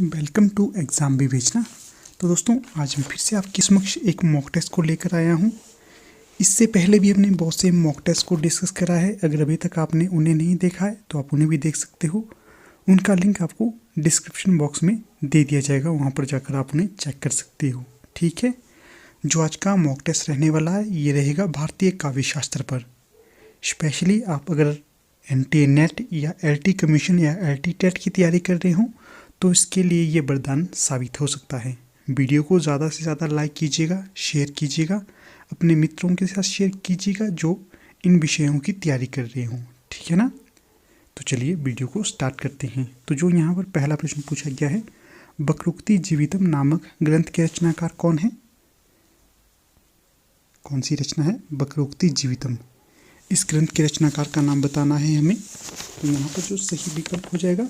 Welcome to exam विवेचना। तो दोस्तों, आज मैं फिर से आपके समक्ष एक मॉक टेस्ट को लेकर आया हूं। इससे पहले भी हमने बहुत से मॉक टेस्ट को डिस्कस करा है। अगर अभी तक आपने उन्हें नहीं देखा है तो आप उन्हें भी देख सकते हो। उनका लिंक आपको डिस्क्रिप्शन बॉक्स में दे दिया जाएगा, वहाँ पर जाकर आप उन्हें चेक कर सकते हो। ठीक है। जो आज का मॉक टेस्ट रहने वाला है ये रहेगा भारतीय काव्य शास्त्र पर। स्पेशली आप अगर NTA नेट या LT कमीशन या LT टेट की तैयारी कर रहे हो तो इसके लिए ये वरदान साबित हो सकता है। वीडियो को ज़्यादा से ज़्यादा लाइक कीजिएगा, शेयर कीजिएगा, अपने मित्रों के साथ शेयर कीजिएगा जो इन विषयों की तैयारी कर रहे हों। ठीक है ना। तो चलिए वीडियो को स्टार्ट करते हैं। तो जो यहाँ पर पहला प्रश्न पूछा गया है, वक्रोक्ति जीवितम नामक ग्रंथ के रचनाकार कौन है? कौन सी रचना है? वक्रोक्ति जीवितम। इस ग्रंथ के रचनाकार का नाम बताना है हमें। तो यहाँ पर जो सही विकल्प हो जाएगा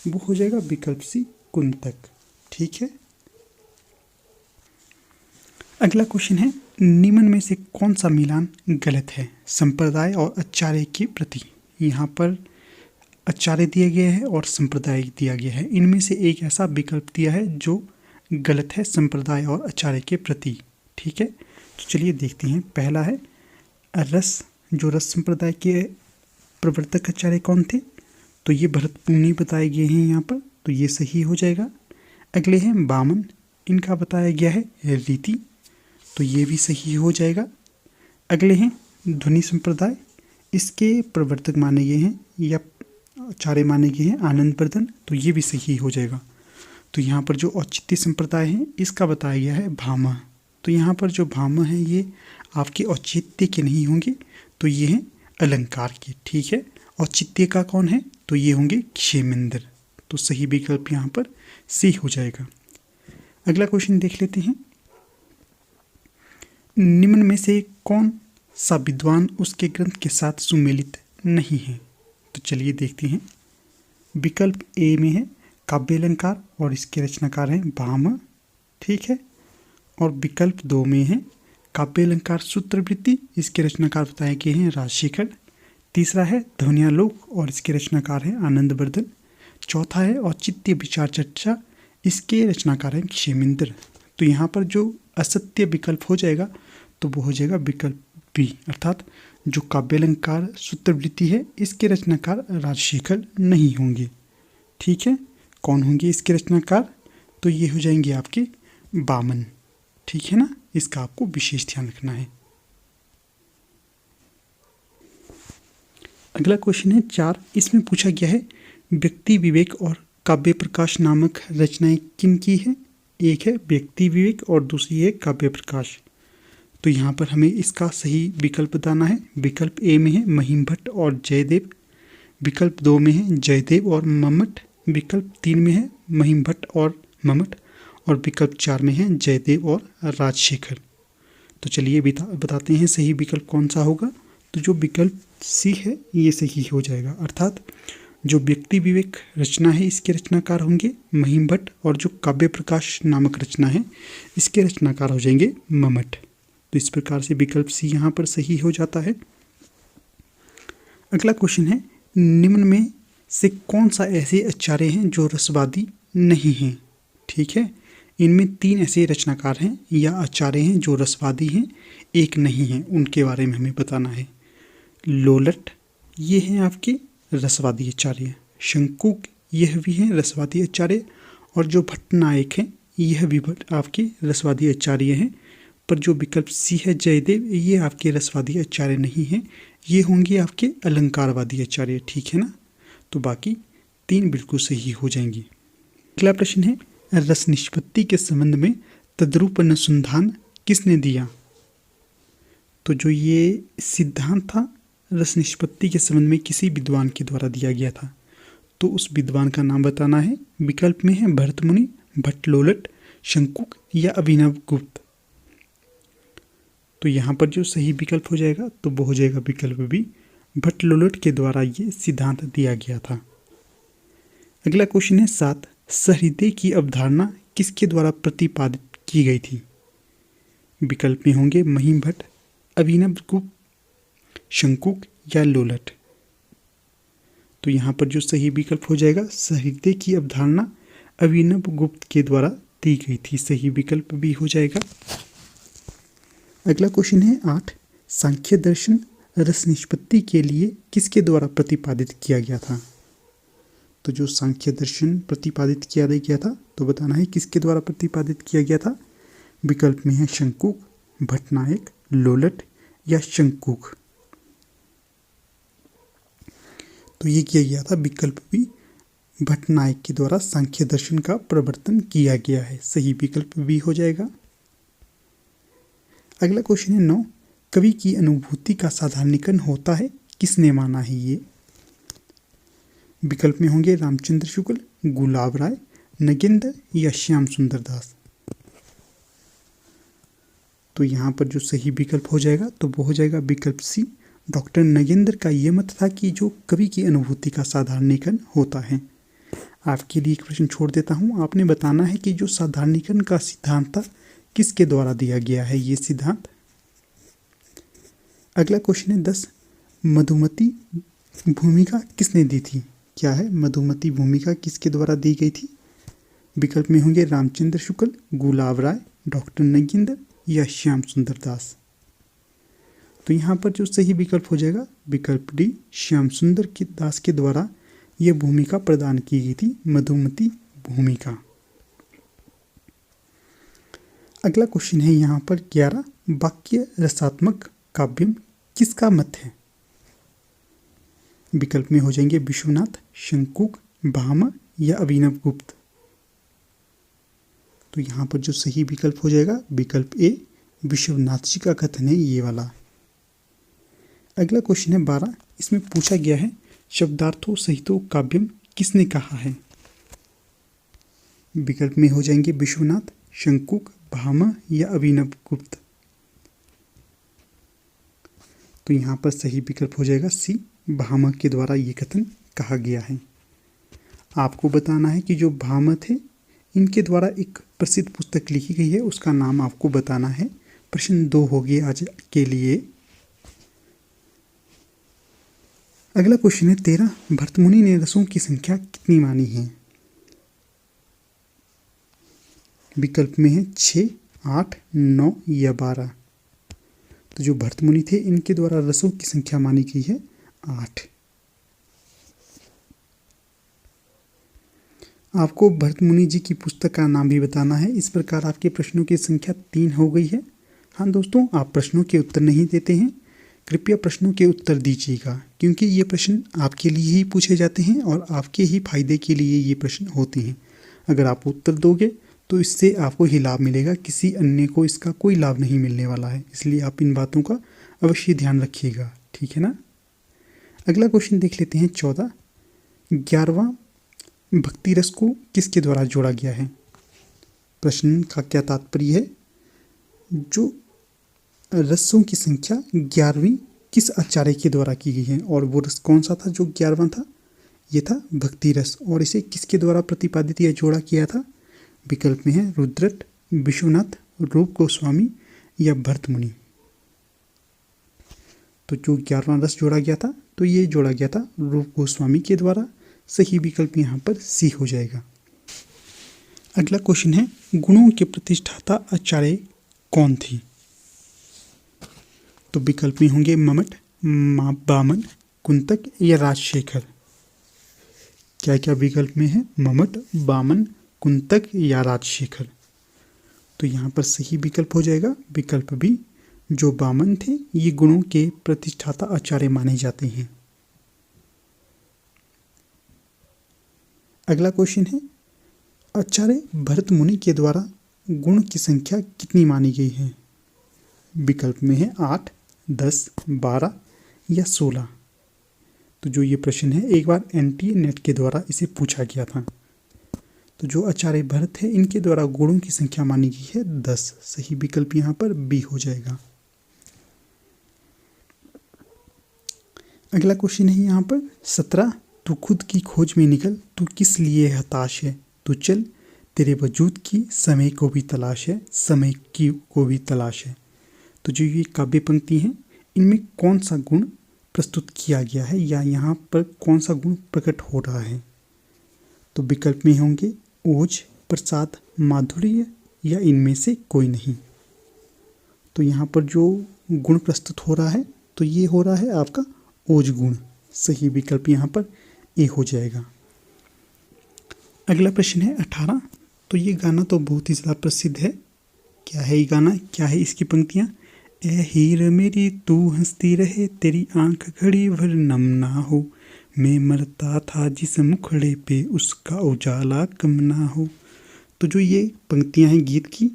वो हो जाएगा विकल्प सी, कुंतक। ठीक है। अगला क्वेश्चन है, निम्न में से कौन सा मिलान गलत है संप्रदाय और आचार्य के प्रति? यहाँ पर आचार्य दिया गया है और संप्रदाय दिया गया है। इनमें से एक ऐसा विकल्प दिया है जो गलत है संप्रदाय और आचार्य के प्रति। ठीक है। तो चलिए देखते हैं। पहला है रस। जो रस संप्रदाय के प्रवर्तक आचार्य कौन थे? तो ये भरत मुनि बताए गए हैं यहाँ पर, तो ये सही हो जाएगा। अगले हैं वामन। इनका बताया गया है रीति, तो ये भी सही हो जाएगा। अगले हैं ध्वनि संप्रदाय। इसके प्रवर्तक माने गए हैं या आचार्य माने गए हैं आनंदवर्धन, तो ये भी सही हो जाएगा। तो यहाँ पर जो औचित्य संप्रदाय है इसका बताया गया है भामा। तो यहाँ पर जो भामा है ये आपके औचित्य के नहीं होंगे, तो ये हैं अलंकार के। ठीक है। औचित्य का कौन है? तो ये होंगे क्षेमेंद्र। तो सही विकल्प यहाँ पर सी हो जाएगा। अगला क्वेश्चन देख लेते हैं। निम्न में से कौन सा विद्वान उसके ग्रंथ के साथ सुमेलित नहीं है? तो चलिए देखते हैं। विकल्प ए में है काव्यालंकार और इसके रचनाकार हैं भामा। ठीक है। और विकल्प 2 में है काव्यालंकार सूत्रवृत्ति, इसके रचनाकार बताए गए हैं राजशेखर। तीसरा है ध्वन्यालोक और इसके रचनाकार हैं आनंदवर्धन। चौथा है औचित्य विचार चर्चा, इसके रचनाकार हैं क्षेमेंद्र। तो यहाँ पर जो असत्य विकल्प हो जाएगा तो वो हो जाएगा विकल्प बी, अर्थात जो काव्यालंकार सूत्रवृत्ति है इसके रचनाकार राजशेखर नहीं होंगे। ठीक है। कौन होंगे इसके रचनाकार? तो ये हो जाएंगे आपके वामन। ठीक है ना। इसका आपको विशेष ध्यान रखना है। अगला क्वेश्चन है 4। इसमें पूछा गया है व्यक्ति विवेक और काव्य प्रकाश नामक रचनाएं किन की है? एक है व्यक्ति विवेक और दूसरी है काव्य प्रकाश। तो यहाँ पर हमें इसका सही विकल्प बताना है। विकल्प ए में है महिम भट्ट और जयदेव। विकल्प 2 में है जयदेव और मम्मट। विकल्प 3 में है महिम भट्ट और मम्मट। और विकल्प 4 में है जयदेव और राजशेखर। तो चलिए बताते हैं सही विकल्प कौन सा होगा। तो जो विकल्प सी है ये सही हो जाएगा, अर्थात जो व्यक्ति विवेक रचना है इसके रचनाकार होंगे महिम भट्ट और जो काव्य प्रकाश नामक रचना है इसके रचनाकार हो जाएंगे मम्मट। तो इस प्रकार से विकल्प सी यहाँ पर सही हो जाता है। अगला क्वेश्चन है निम्न में से कौन सा ऐसे आचार्य हैं जो रसवादी नहीं हैं? ठीक है। इनमें 3 ऐसे रचनाकार हैं या आचार्य हैं जो रसवादी हैं, एक नहीं है, उनके बारे में हमें बताना है। लोलट ये हैं आपके रसवादी आचार्य। शंकुक यह भी हैं रसवादी आचार्य। और जो भट्टनायक हैं यह भी आपके रसवादी आचार्य हैं। पर जो विकल्प सी है जयदेव, ये आपके रसवादी आचार्य नहीं हैं, ये होंगे आपके अलंकारवादी आचार्य। ठीक है ना। तो बाकी 3 बिल्कुल सही हो जाएंगी। अगला प्रश्न है रस निष्पत्ति के संबंध में तद्रूप अनुसंधान किसने दिया? तो जो ये सिद्धांत था रस निष्पत्ति के संबंध में किसी विद्वान के द्वारा दिया गया था, तो उस विद्वान का नाम बताना है। विकल्प में है भरत मुनि, भट्टलोलट, शंकुक या अभिनव गुप्त। तो यहाँ पर जो सही विकल्प हो जाएगा तो वो हो जाएगा विकल्प बी, भट्टलोलट के द्वारा ये सिद्धांत दिया गया था। अगला क्वेश्चन है 7। सहृदय की अवधारणा किसके द्वारा प्रतिपादित की गई थी? विकल्प में होंगे महिम भट्ट, अभिनव गुप्त, शंकुक या लोलट। तो यहाँ पर जो सही विकल्प हो जाएगा सहृदय की अवधारणा अभिनव गुप्त के द्वारा दी गई थी। सही विकल्प बी हो जाएगा। अगला क्वेश्चन है 8, सांख्य दर्शन रस निष्पत्ति के लिए किसके द्वारा प्रतिपादित किया गया था? तो जो सांख्य दर्शन प्रतिपादित किया गया था तो बताना है किसके द्वारा प्रतिपादित किया गया था। विकल्प में है शंकुक, भट्टनायक, लोलट या शंकुक। तो ये किया गया था विकल्प बी, भट्टनायक के द्वारा सांख्य दर्शन का प्रवर्तन किया गया है। सही विकल्प बी हो जाएगा। अगला क्वेश्चन है 9, कवि की अनुभूति का साधारणीकरण होता है, किसने माना है ये? विकल्प में होंगे रामचंद्र शुक्ल, गुलाब राय, नगेंद्र या श्याम सुंदर दास। तो यहाँ पर जो सही विकल्प हो जाएगा तो वो हो जाएगा विकल्प सी। डॉक्टर नगेंद्र का ये मत था कि जो कवि की अनुभूति का साधारणीकरण होता है। आपके लिए एक प्रश्न छोड़ देता हूँ, आपने बताना है कि जो साधारणीकरण का सिद्धांत था किसके द्वारा दिया गया है ये सिद्धांत। अगला क्वेश्चन है 10, मधुमती भूमिका किसने दी थी? क्या है मधुमती भूमिका किसके द्वारा दी गई थी? विकल्प में होंगे रामचंद्र शुक्ल, गुलाब राय, डॉक्टर नगेंद्र या श्याम सुंदर दास। तो यहाँ पर जो सही विकल्प हो जाएगा विकल्प डी, श्याम सुंदर दास के द्वारा यह भूमिका प्रदान की गई थी, मधुमती भूमिका। अगला क्वेश्चन है यहाँ पर 11, वाक्य रसात्मक काव्यम किसका मत है? विकल्प में हो जाएंगे विश्वनाथ, शंकुक, भामा या अभिनव गुप्त। तो यहाँ पर जो सही विकल्प हो जाएगा विकल्प ए, विश्वनाथ जी का कथन है ये वाला। अगला क्वेश्चन है 12, इसमें पूछा गया है शब्दार्थों सहितो काव्यम किसने कहा है? विकल्प में हो जाएंगे विश्वनाथ, शंकुक, भामा या अभिनव गुप्त। तो यहाँ पर सही विकल्प हो जाएगा सी, भामा के द्वारा ये कथन कहा गया है। आपको बताना है कि जो भामा थे इनके द्वारा एक प्रसिद्ध पुस्तक लिखी गई है, उसका नाम आपको बताना है। प्रश्न 2 हो गया आज के लिए। अगला क्वेश्चन है 13, भरतमुनि ने रसों की संख्या कितनी मानी है? विकल्प में है 6, 8, 9 या 12। तो जो भरतमुनि थे इनके द्वारा रसों की संख्या मानी गई है 8। आपको भरतमुनि जी की पुस्तक का नाम भी बताना है। इस प्रकार आपके प्रश्नों की संख्या 3 हो गई है। हाँ दोस्तों, आप प्रश्नों के उत्तर नहीं देते हैं, कृपया प्रश्नों के उत्तर दीजिएगा, क्योंकि ये प्रश्न आपके लिए ही पूछे जाते हैं और आपके ही फायदे के लिए ये प्रश्न होते हैं। अगर आप उत्तर दोगे तो इससे आपको ही लाभ मिलेगा, किसी अन्य को इसका कोई लाभ नहीं मिलने वाला है। इसलिए आप इन बातों का अवश्य ध्यान रखिएगा, ठीक है ना। अगला क्वेश्चन देख लेते हैं 14, 11वां भक्ति रस को किसके द्वारा जोड़ा गया है? प्रश्न का क्या तात्पर्य है, जो रसों की संख्या 11वीं किस आचार्य के द्वारा की गई है, और वो रस कौन सा था जो 11वां था? ये था भक्ति रस। और इसे किसके द्वारा प्रतिपादित या जोड़ा किया था? विकल्प में है रुद्रट, विश्वनाथ, रूप गोस्वामी या भरतमुनि। तो जो 11वां रस जोड़ा गया था तो ये जोड़ा गया था रूप गोस्वामी के द्वारा। सही विकल्प यहाँ पर सी हो जाएगा। अगला क्वेश्चन है, गुणों के प्रतिष्ठाता आचार्य कौन थी? तो विकल्प में होंगे ममट, बामन, कुंतक या राजशेखर। क्या क्या विकल्प में है? ममट, बामन, कुंतक या राजशेखर। तो यहाँ पर सही विकल्प हो जाएगा विकल्प बी, जो बामन थे ये गुणों के प्रतिष्ठाता आचार्य माने जाते हैं। अगला क्वेश्चन है, आचार्य भरतमुनि के द्वारा गुण की संख्या कितनी मानी गई है? विकल्प में है 8, 10, 12 या 16। तो जो ये प्रश्न है एक बार एनटीए नेट के द्वारा इसे पूछा गया था। तो जो आचार्य भरत है इनके द्वारा गुणों की संख्या मानी गई है 10। सही विकल्प यहाँ पर बी हो जाएगा। अगला क्वेश्चन है यहाँ पर 17, तू खुद की खोज में निकल, तू किस लिए हताश है, तू चल, तेरे वजूद की समय को भी तलाश है, समय की को भी तलाश है। तो जो ये काव्य पंक्ति हैं इनमें कौन सा गुण प्रस्तुत किया गया है या यहाँ पर कौन सा गुण प्रकट हो रहा है? तो विकल्प में होंगे ओज, प्रसाद, माधुर्य या इनमें से कोई नहीं। तो यहाँ पर जो गुण प्रस्तुत हो रहा है तो ये हो रहा है आपका ओज गुण। सही विकल्प यहाँ पर ए हो जाएगा। अगला प्रश्न है 18। तो ये गाना तो बहुत ही ज़्यादा प्रसिद्ध है। क्या है ये गाना, क्या है इसकी पंक्तियाँ? ए हीर मेरी तू हंसती रहे, तेरी आंख घड़ी भर नम ना हो, मैं मरता था जिस मुखड़े पे उसका उजाला कम ना हो। तो जो ये पंक्तियाँ हैं गीत की,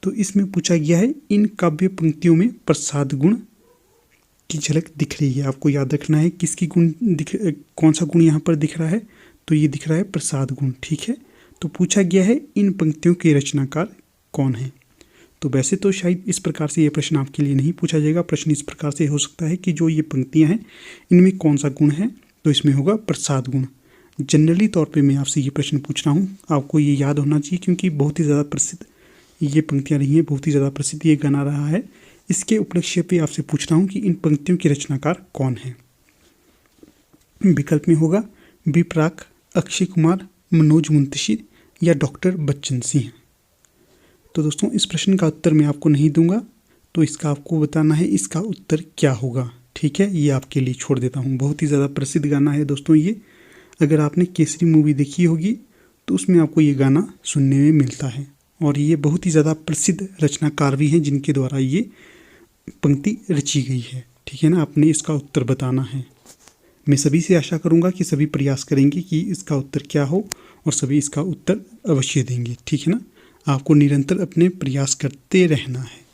तो इसमें पूछा गया है इन काव्य पंक्तियों में प्रसाद गुण की झलक दिख रही है। आपको याद रखना है किसकी गुण कौन सा गुण यहाँ पर दिख रहा है, तो ये दिख रहा है प्रसाद गुण। ठीक है, तो पूछा गया है इन पंक्तियों के रचनाकार कौन है। तो वैसे तो शायद इस प्रकार से ये प्रश्न आपके लिए नहीं पूछा जाएगा। प्रश्न इस प्रकार से हो सकता है कि जो ये पंक्तियाँ हैं इनमें कौन सा गुण है, तो इसमें होगा प्रसाद गुण। जनरली तौर पे मैं आपसे ये प्रश्न पूछ रहा हूँ, आपको ये याद होना चाहिए क्योंकि बहुत ही ज़्यादा प्रसिद्ध ये पंक्तियाँ रही हैं, बहुत ही ज़्यादा प्रसिद्ध ये गाना रहा है। इसके उपलक्ष्य पे आपसे पूछ रहा हूँ कि इन पंक्तियों के रचनाकार कौन है। विकल्प में होगा विपराग, अक्षय कुमार, मनोज मुंतशिर या डॉक्टर बच्चन सिंह। तो दोस्तों इस प्रश्न का उत्तर मैं आपको नहीं दूंगा, तो इसका आपको बताना है इसका उत्तर क्या होगा। ठीक है, ये आपके लिए छोड़ देता हूँ। बहुत ही ज़्यादा प्रसिद्ध गाना है दोस्तों ये। अगर आपने केसरी मूवी देखी होगी तो उसमें आपको ये गाना सुनने में मिलता है, और ये बहुत ही ज़्यादा प्रसिद्ध रचनाकार भी हैं जिनके द्वारा ये पंक्ति रची गई है। ठीक है ना, आपने इसका उत्तर बताना है। मैं सभी से आशा करूँगा कि सभी प्रयास करेंगे कि इसका उत्तर क्या हो और सभी इसका उत्तर अवश्य देंगे। ठीक है ना, आपको निरंतर अपने प्रयास करते रहना है।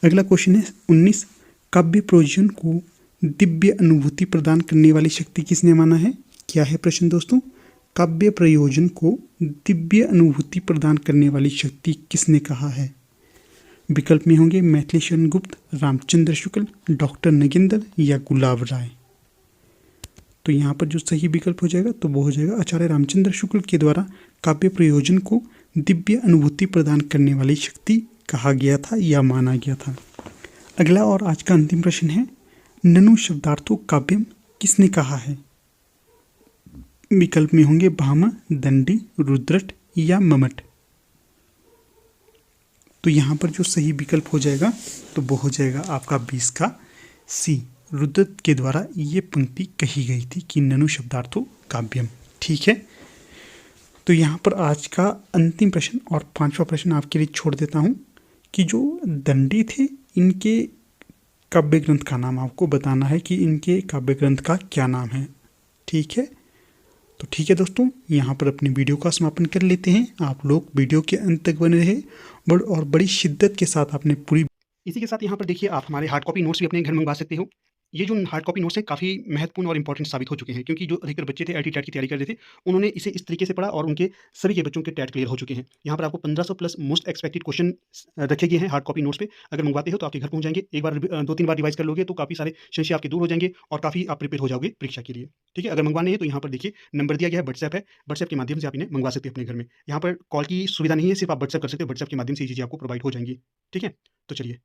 अगला क्वेश्चन है 19। काव्य प्रयोजन को दिव्य अनुभूति प्रदान करने वाली शक्ति किसने माना है? क्या है प्रश्न दोस्तों? काव्य प्रयोजन को दिव्य अनुभूति प्रदान करने वाली शक्ति किसने कहा है? विकल्प में होंगे मैथिली शरण गुप्त, रामचंद्र शुक्ल, डॉक्टर नगेंद्र या गुलाब राय। तो यहाँ पर जो सही विकल्प हो जाएगा तो वो हो जाएगा आचार्य रामचंद्र शुक्ल के द्वारा काव्य प्रयोजन को दिव्य अनुभूति प्रदान करने वाली शक्ति कहा गया था या माना गया था। अगला और आज का अंतिम प्रश्न है ननु शब्दार्थो काव्यम किसने कहा है? विकल्प में होंगे भामा, दंडी, रुद्रट या ममट। तो यहाँ पर जो सही विकल्प हो जाएगा तो वो हो जाएगा आपका 20 का सी। रुद्रट के द्वारा ये पंक्ति कही गई थी कि ननु शब्दार्थो काव्यम। ठीक है, तो यहाँ पर आज का अंतिम प्रश्न और 5वां प्रश्न आपके लिए छोड़ देता हूँ कि जो दंडी थे इनके काव्य ग्रंथ का नाम आपको बताना है कि इनके काव्य ग्रंथ का क्या नाम है। ठीक है, तो ठीक है दोस्तों, यहाँ पर अपनी वीडियो का समापन कर लेते हैं। आप लोग वीडियो के अंत तक बने रहे और बड़ी शिद्दत के साथ आपने पूरी। इसी के साथ यहाँ पर देखिए आप हमारे हार्ड कॉपी नोट्स भी अपने घर मंगवा सकते हो। ये जो हार्ड कॉपी नोट्स हैं काफ़ी महत्वपूर्ण और इंपॉर्टेंट साबित हो चुके हैं, क्योंकि जो अधिकतर बच्चे थे IIT टेट की तैयारी कर रहे थे उन्होंने इसे इस तरीके से पढ़ा और उनके सभी के बच्चों के टेट क्लियर हो चुके हैं। यहाँ पर आपको 1500 प्लस मोस्ट एक्सपेक्टेड क्वेश्चन रखे गए हैं हार्ड कॉपी नोट्स पे। अगर मंगवाते हो तो आपके घर पहुंच जाएंगे। एक बार 2-3 बार रिवाइज कर लोगे तो काफ़ी सारे संशय आपके दूर हो जाएंगे और काफ़ी आप प्रिपेयर हो जाओगे परीक्षा के लिए। ठीक है, अगर मंगवाने हैं तो यहाँ पर देखिए नंबर दिया गया है, व्हाट्सएप है, व्हाट्सएप के माध्यम से आप इन्हें मंगवा सकते हैं अपने घर में। यहाँ पर कॉल की सुविधा नहीं है, सिर्फ आप व्हाट्सएप कर सकते हो, व्हाट्सएप के माध्यम से ये चीज़ें आपको प्रोवाइड हो जाएंगी। ठीक है, तो चलिए।